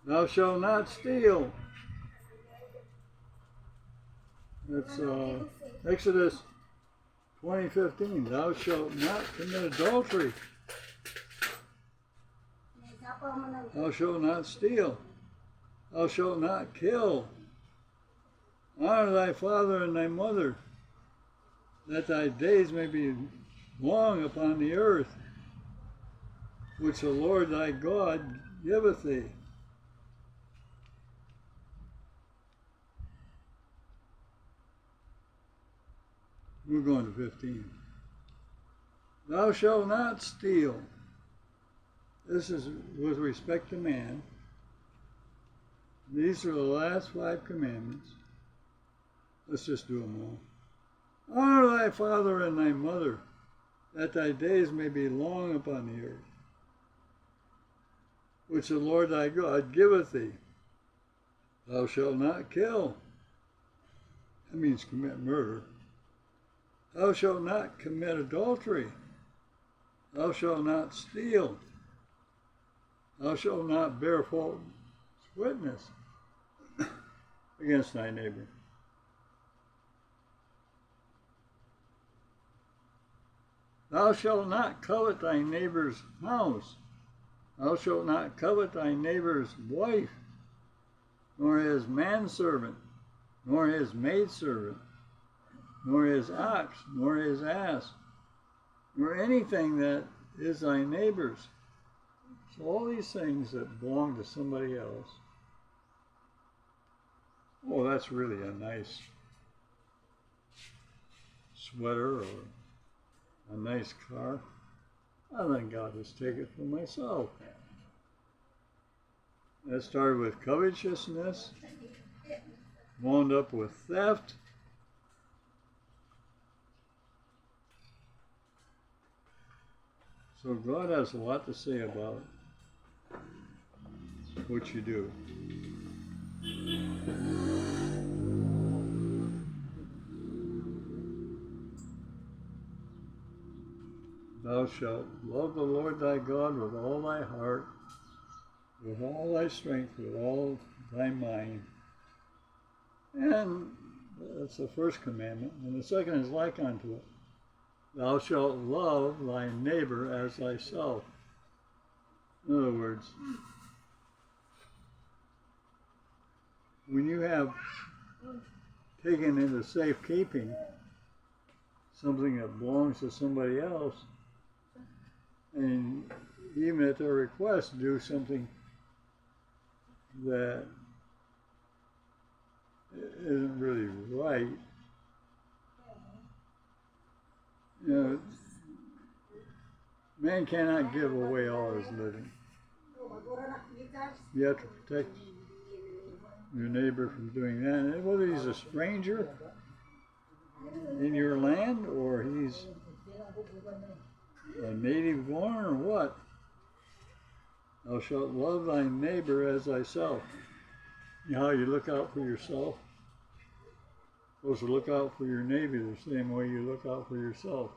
Thou shalt not steal. That's Exodus 20:15. Thou shalt not commit adultery. Thou shalt not steal. Thou shalt not kill. Honor thy father and thy mother, that thy days may be long upon the earth, which the Lord thy God giveth thee. We're going to 15. Thou shalt not steal. This is with respect to man. These are the last 5 commandments. Let's just do them all. Honor thy father and thy mother, that thy days may be long upon the earth, which the Lord thy God giveth thee. Thou shalt not kill. That means commit murder. Thou shalt not commit adultery. Thou shalt not steal. Thou shalt not bear false witness against thy neighbor. Thou shalt not covet thy neighbor's house. Thou shalt not covet thy neighbor's wife, nor his manservant, nor his maidservant, nor his ox, nor his ass, nor anything that is thy neighbor's. So all these things that belong to somebody else. Oh, that's really a nice sweater or a nice car. I think I'll just take it for myself. That started with covetousness, wound up with theft. So God has a lot to say about what you do. Thou shalt love the Lord thy God with all thy heart, with all thy strength, with all thy mind. And that's the first commandment. And the second is like unto it. Thou shalt love thy neighbor as thyself. In other words, when you have taken into safekeeping something that belongs to somebody else, and even at their request do something that isn't really right, you know, man cannot give away all his living. You have to protect your neighbor from doing that. And whether he's a stranger in your land or he's a native born or what, thou shalt love thy neighbor as thyself. You know how you look out for yourself? You're supposed to look out for your neighbor the same way you look out for yourself.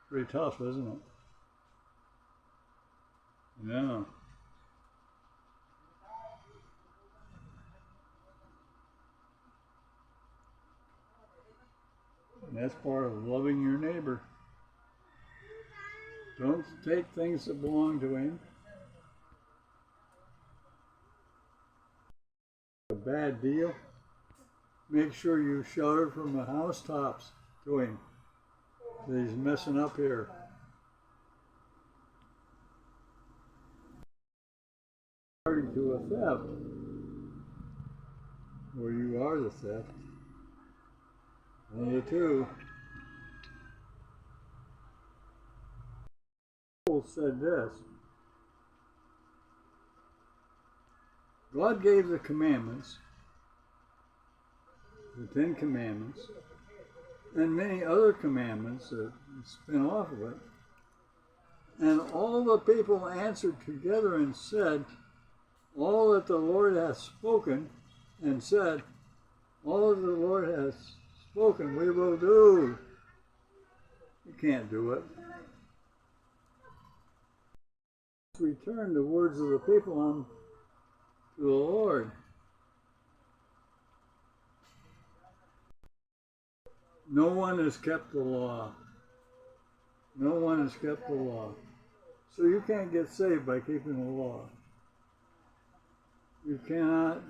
Pretty tough, isn't it? Yeah. And that's part of loving your neighbor. Don't take things that belong to him. A bad deal. Make sure you shout it from the housetops to him that he's messing up here. Starting to a theft, or you are the theft. One of the two. Paul said this. God gave the commandments, the 10 Commandments, and many other commandments that spin off of it. And all the people answered together and said, all that the Lord hath spoken, and said, all that the Lord hath spoken, we will do. You can't do it. Return the words of the people on to the Lord. No one has kept the law. No one has kept the law. So you can't get saved by keeping the law. You cannot.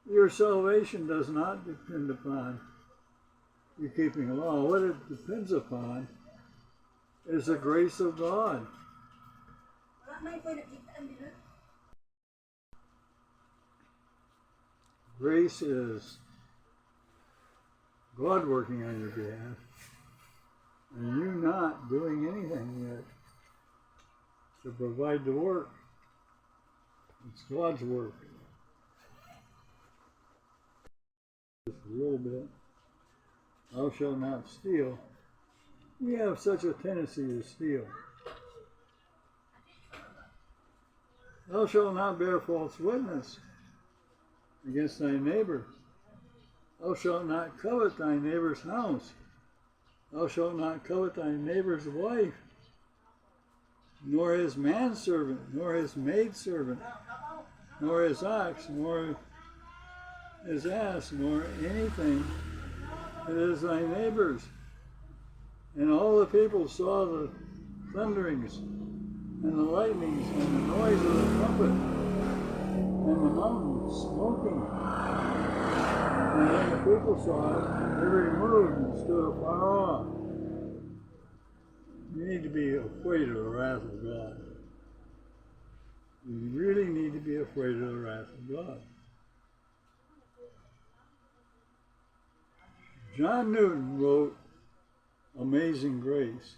Your salvation does not depend upon you keeping the law. What it depends upon is the grace of God. Grace is God working on your behalf, and you not doing anything yet to provide the work. It's God's work. Just a little bit. Thou shalt not steal. We have such a tendency to steal. Thou shalt not bear false witness against thy neighbor. Thou shalt not covet thy neighbor's house. Thou shalt not covet thy neighbor's wife, nor his manservant, nor his maidservant, nor his ox, nor his ass, nor anything that is thy neighbor's. And all the people saw the thunderings, and the lightnings, and the noise of the trumpet, and the mountain smoking. And when the people saw it, they removed and stood afar off. You need to be afraid of the wrath of God. You really need to be afraid of the wrath of God. John Newton wrote Amazing Grace.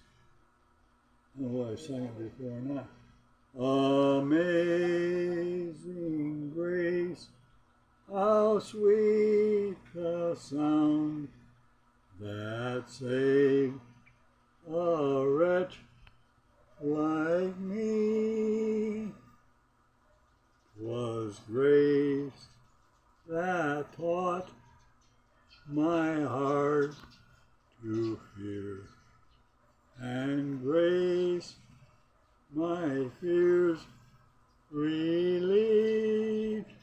I don't know whether I sang it before or not. Amazing grace, how sweet the sound that saved a wretch like me. 'Twas grace that taught my heart to fear, and grace my fears relieved.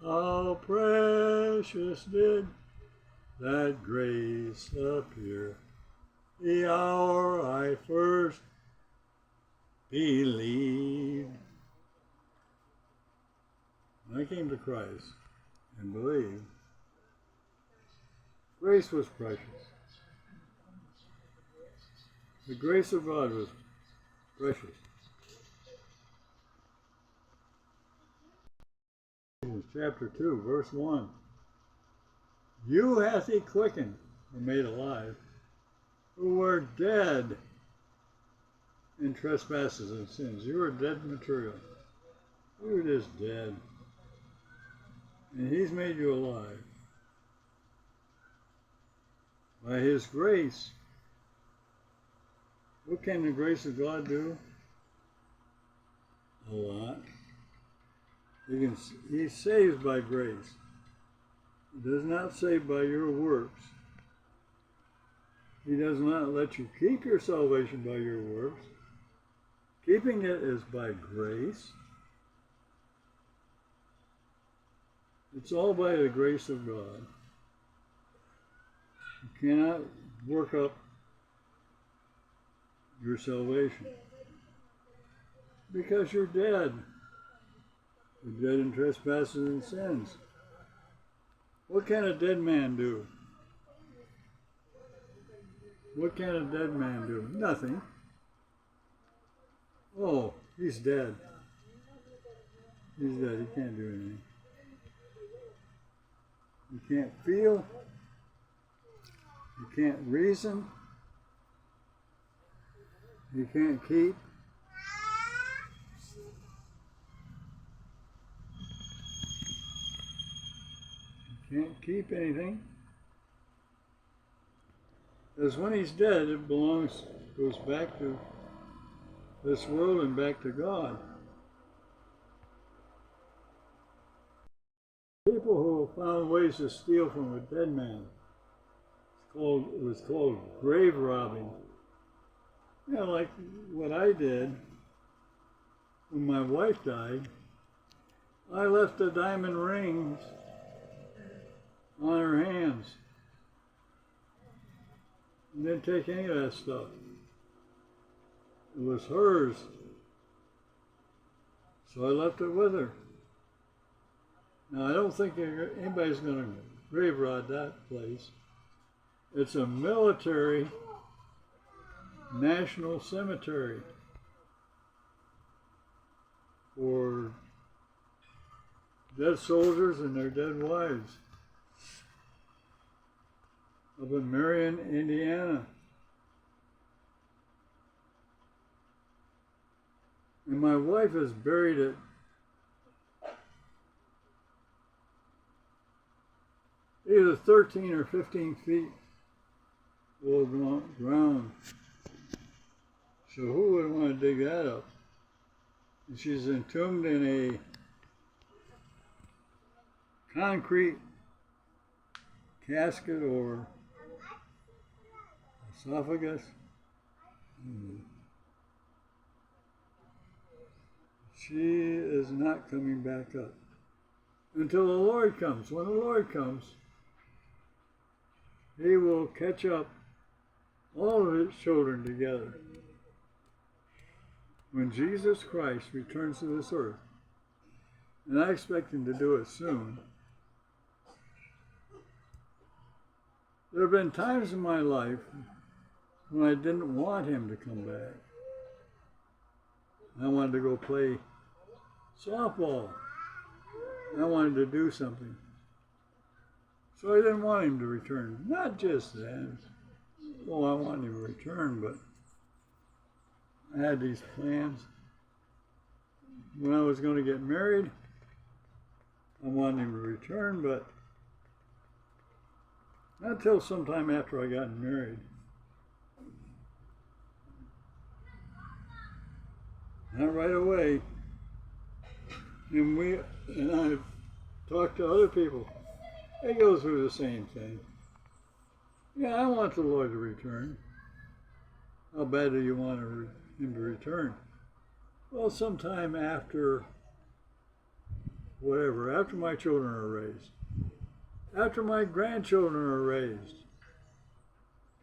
How precious did that grace appear the hour I first believed. When I came to Christ and believed, grace was precious. The grace of God was precious. Chapter 2, verse 1. You hath he quickened and made alive, who were dead in trespasses and sins. You were dead material. You were just dead. And he's made you alive. By his grace. What can the grace of God do? A lot. He saves by grace. He does not save by your works. He does not let you keep your salvation by your works. Keeping it is by grace. It's all by the grace of God. You cannot work up your salvation because you're dead. You're dead in trespasses and sins. What can a dead man do? What can a dead man do? Nothing. Oh, he's dead. He's dead. He can't do anything. You can't feel. You can't reason. You can't keep. You can't keep anything. Because when he's dead, it goes back to this world and back to God. People who have found ways to steal from a dead man, it was called grave robbing. You know, like what I did when my wife died. I left the diamond rings on her hands. I didn't take any of that stuff. It was hers. So I left it with her. Now, I don't think anybody's going to grave rod that place. It's a military national cemetery for dead soldiers and their dead wives up in Marion, Indiana. And my wife is buried at either 13 or 15 feet below ground. So who would want to dig that up? And she's entombed in a concrete casket or esophagus. She is not coming back up until the Lord comes. When the Lord comes, He will catch up all of His children together. When Jesus Christ returns to this earth, and I expect Him to do it soon, there have been times in my life when I didn't want Him to come back. I wanted to go play softball. I wanted to do something. So I didn't want Him to return. Not just that. Well, I wanted Him to return, but I had these plans. When I was going to get married, I wanted Him to return, but not until sometime after I got married. Not right away. And I've talked to other people. They go through the same thing. Yeah, I want the Lord to return. How bad do you want Him to return? Well, sometime after whatever, after my children are raised, after my grandchildren are raised,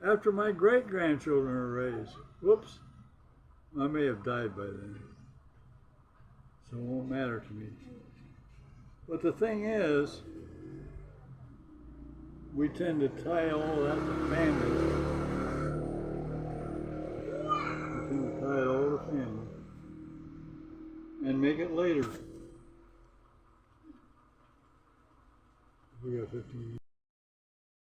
after my great-grandchildren are raised. Whoops, I may have died by then, so it won't matter to me. But the thing is, we tend to tie all that to family. We tend to tie it all to family and make it later. We got 15 years.